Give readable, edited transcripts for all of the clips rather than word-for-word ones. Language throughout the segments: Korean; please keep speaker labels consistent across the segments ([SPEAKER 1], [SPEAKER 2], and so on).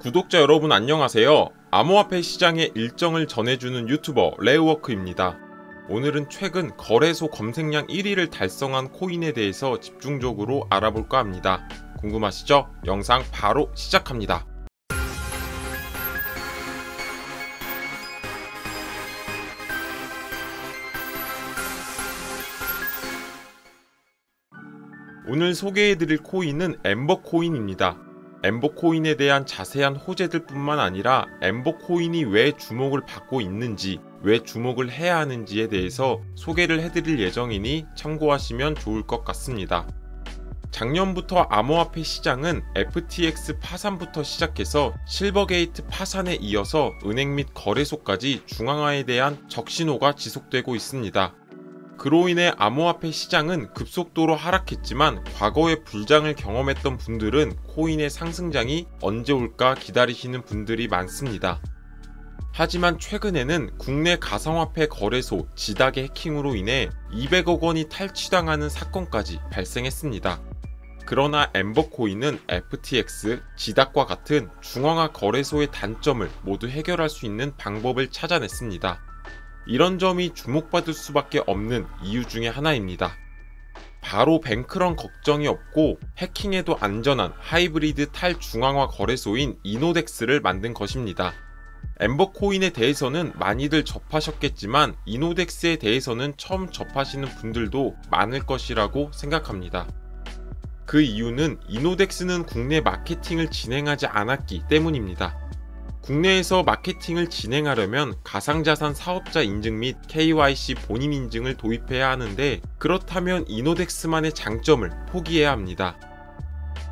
[SPEAKER 1] 구독자 여러분 안녕하세요. 암호화폐 시장의 일정을 전해주는 유튜버 레어워크입니다. 오늘은 최근 거래소 검색량 1위를 달성한 코인에 대해서 집중적으로 알아볼까 합니다. 궁금하시죠? 영상 바로 시작합니다. 오늘 소개해드릴 코인은 엠버코인입니다. 엠버코인에 대한 자세한 호재들 뿐만 아니라 엠버코인이 왜 주목을 받고 있는지, 왜 주목을 해야 하는지에 대해서 소개를 해드릴 예정이니 참고하시면 좋을 것 같습니다. 작년부터 암호화폐 시장은 FTX 파산부터 시작해서 실버게이트 파산에 이어서 은행 및 거래소까지 중앙화에 대한 적신호가 지속되고 있습니다. 그로 인해 암호화폐 시장은 급속도로 하락했지만 과거에 불장을 경험했던 분들은 코인의 상승장이 언제 올까 기다리시는 분들이 많습니다. 하지만 최근에는 국내 가상화폐 거래소 지닥의 해킹으로 인해 200억 원이 탈취당하는 사건까지 발생했습니다. 그러나 엠버코인은 FTX, 지닥과 같은 중앙화 거래소의 단점을 모두 해결할 수 있는 방법을 찾아냈습니다. 이런 점이 주목받을 수밖에 없는 이유 중에 하나입니다. 바로 뱅크런 걱정이 없고 해킹에도 안전한 하이브리드 탈중앙화 거래소인 이노덱스를 만든 것입니다. 엠버코인에 대해서는 많이들 접하셨겠지만 이노덱스에 대해서는 처음 접하시는 분들도 많을 것이라고 생각합니다. 그 이유는 이노덱스는 국내 마케팅을 진행하지 않았기 때문입니다. 국내에서 마케팅을 진행하려면 가상자산 사업자 인증 및 KYC 본인 인증을 도입해야 하는데 그렇다면 이노덱스만의 장점을 포기해야 합니다.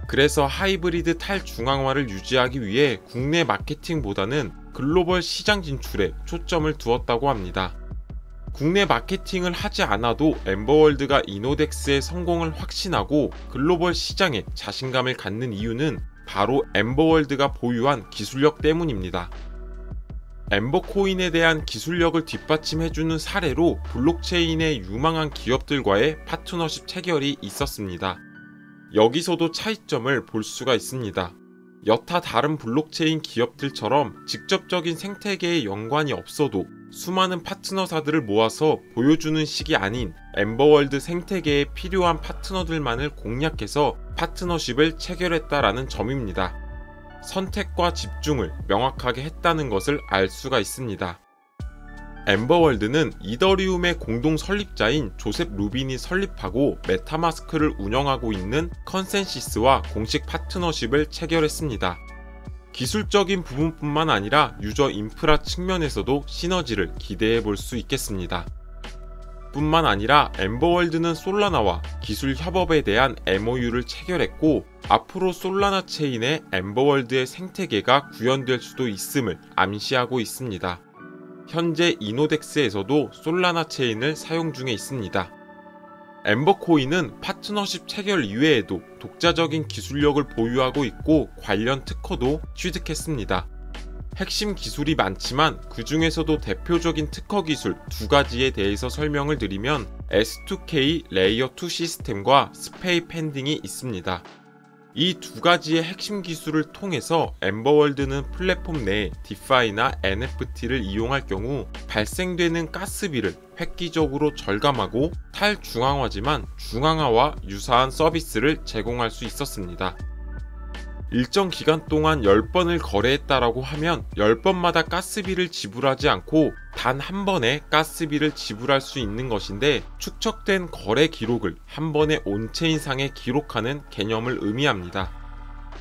[SPEAKER 1] 그래서 하이브리드 탈중앙화를 유지하기 위해 국내 마케팅보다는 글로벌 시장 진출에 초점을 두었다고 합니다. 국내 마케팅을 하지 않아도 엠버월드가 이노덱스의 성공을 확신하고 글로벌 시장에 자신감을 갖는 이유는 바로 엠버월드가 보유한 기술력 때문입니다. 엠버코인에 대한 기술력을 뒷받침해주는 사례로 블록체인의 유망한 기업들과의 파트너십 체결이 있었습니다. 여기서도 차이점을 볼 수가 있습니다. 여타 다른 블록체인 기업들처럼 직접적인 생태계에 연관이 없어도 수많은 파트너사들을 모아서 보여주는 식이 아닌 엠버월드 생태계에 필요한 파트너들만을 공략해서 파트너십을 체결했다라는 점입니다. 선택과 집중을 명확하게 했다는 것을 알 수가 있습니다. 엠버월드는 이더리움의 공동 설립자인 조셉 루빈이 설립하고 메타마스크를 운영하고 있는 컨센시스와 공식 파트너십을 체결했습니다. 기술적인 부분뿐만 아니라 유저 인프라 측면에서도 시너지를 기대해 볼 수 있겠습니다. 뿐만 아니라 엠버월드는 솔라나와 기술 협업에 대한 MOU를 체결했고 앞으로 솔라나 체인에 엠버월드의 생태계가 구현될 수도 있음을 암시하고 있습니다. 현재 이노덱스에서도 솔라나 체인을 사용 중에 있습니다. 엠버코인은 파트너십 체결 이외에도 독자적인 기술력을 보유하고 있고 관련 특허도 취득했습니다. 핵심 기술이 많지만 그 중에서도 대표적인 특허 기술 두 가지에 대해서 설명을 드리면 S2K 레이어 2 시스템과 스페이 펜딩이 있습니다. 이 두 가지의 핵심 기술을 통해서 엠버월드는 플랫폼 내에 디파이나 NFT를 이용할 경우 발생되는 가스비를 획기적으로 절감하고 탈중앙화지만 중앙화와 유사한 서비스를 제공할 수 있었습니다. 일정 기간 동안 10번을 거래했다라고 하면 10번마다 가스비를 지불하지 않고 단 한 번에 가스비를 지불할 수 있는 것인데 축적된 거래 기록을 한 번에 온체인상에 기록하는 개념을 의미합니다.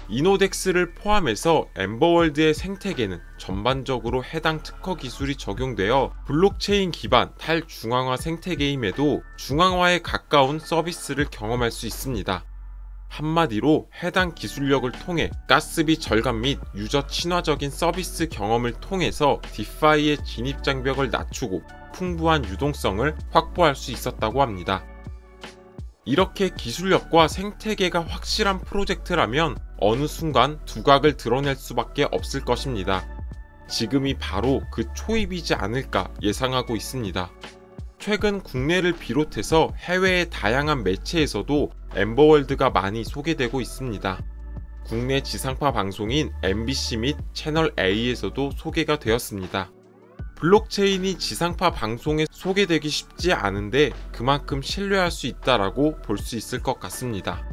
[SPEAKER 1] 이노덱스를 포함해서 엠버월드의 생태계는 전반적으로 해당 특허 기술이 적용되어 블록체인 기반 탈중앙화 생태계임에도 중앙화에 가까운 서비스를 경험할 수 있습니다. 한마디로 해당 기술력을 통해 가스비 절감 및 유저 친화적인 서비스 경험을 통해서 디파이의 진입 장벽을 낮추고 풍부한 유동성을 확보할 수 있었다고 합니다. 이렇게 기술력과 생태계가 확실한 프로젝트라면 어느 순간 두각을 드러낼 수밖에 없을 것입니다. 지금이 바로 그 초입이지 않을까 예상하고 있습니다. 최근 국내를 비롯해서 해외의 다양한 매체에서도 엠버월드가 많이 소개되고 있습니다. 국내 지상파 방송인 MBC 및 채널 A에서도 소개가 되었습니다. 블록체인이 지상파 방송에 소개되기 쉽지 않은데 그만큼 신뢰할 수 있다라고 볼 수 있을 것 같습니다.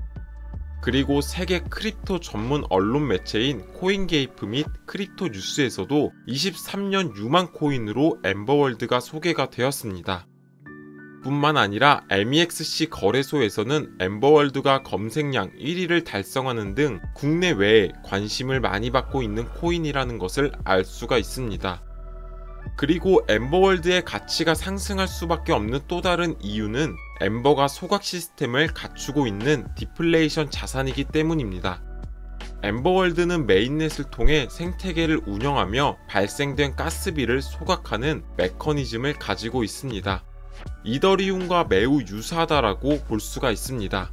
[SPEAKER 1] 그리고 세계 크립토 전문 언론 매체인 코인게이프 및 크립토 뉴스에서도 23년 유망 코인으로 엠버월드가 소개가 되었습니다. 뿐만 아니라 MEXC 거래소에서는 엠버월드가 검색량 1위를 달성하는 등 국내외에 관심을 많이 받고 있는 코인이라는 것을 알 수가 있습니다. 그리고 엠버월드의 가치가 상승할 수밖에 없는 또 다른 이유는 엠버가 소각 시스템을 갖추고 있는 디플레이션 자산이기 때문입니다. 엠버월드는 메인넷을 통해 생태계를 운영하며 발생된 가스비를 소각하는 메커니즘을 가지고 있습니다. 이더리움과 매우 유사하다라고 볼 수가 있습니다.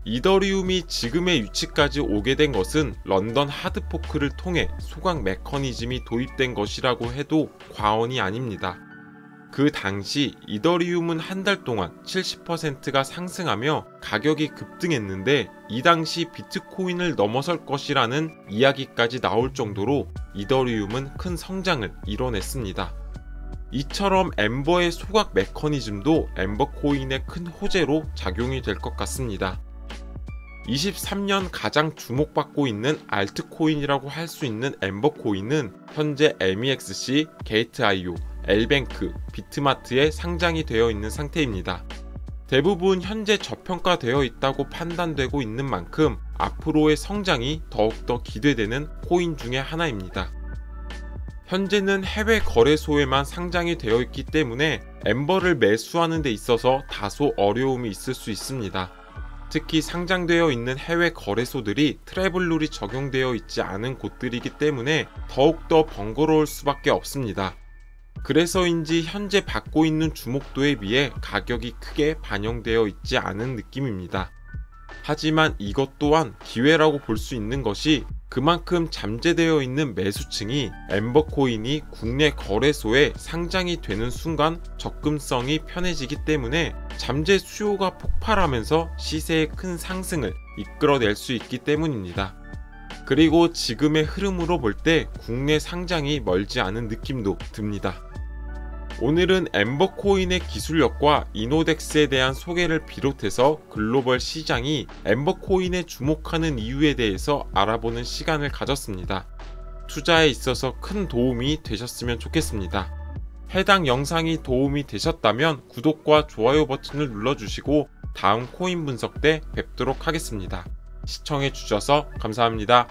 [SPEAKER 1] 이더리움이 지금의 위치까지 오게 된 것은 런던 하드포크를 통해 소각 메커니즘이 도입된 것이라고 해도 과언이 아닙니다. 그 당시 이더리움은 한 달 동안 70%가 상승하며 가격이 급등했는데 이 당시 비트코인을 넘어설 것이라는 이야기까지 나올 정도로 이더리움은 큰 성장을 이뤄냈습니다. 이처럼 엠버의 소각 메커니즘도 엠버코인의 큰 호재로 작용이 될 것 같습니다. 23년 가장 주목받고 있는 알트코인이라고 할 수 있는 엠버코인은 현재 MEXC, 게이트.io, 엘뱅크, 비트마트에 상장이 되어 있는 상태입니다. 대부분 현재 저평가되어 있다고 판단되고 있는 만큼 앞으로의 성장이 더욱더 기대되는 코인 중에 하나입니다. 현재는 해외 거래소에만 상장이 되어 있기 때문에 엠버를 매수하는 데 있어서 다소 어려움이 있을 수 있습니다. 특히 상장되어 있는 해외 거래소들이 트래블 룰이 적용되어 있지 않은 곳들이기 때문에 더욱더 번거로울 수밖에 없습니다. 그래서인지 현재 받고 있는 주목도에 비해 가격이 크게 반영되어 있지 않은 느낌입니다. 하지만 이것 또한 기회라고 볼 수 있는 것이 그만큼 잠재되어 있는 매수층이 엠버코인이 국내 거래소에 상장이 되는 순간 접근성이 편해지기 때문에 잠재 수요가 폭발하면서 시세의 큰 상승을 이끌어낼 수 있기 때문입니다. 그리고 지금의 흐름으로 볼 때 국내 상장이 멀지 않은 느낌도 듭니다. 오늘은 엠버코인의 기술력과 이노덱스에 대한 소개를 비롯해서 글로벌 시장이 엠버코인에 주목하는 이유에 대해서 알아보는 시간을 가졌습니다. 투자에 있어서 큰 도움이 되셨으면 좋겠습니다. 해당 영상이 도움이 되셨다면 구독과 좋아요 버튼을 눌러주시고 다음 코인 분석 때 뵙도록 하겠습니다. 시청해주셔서 감사합니다.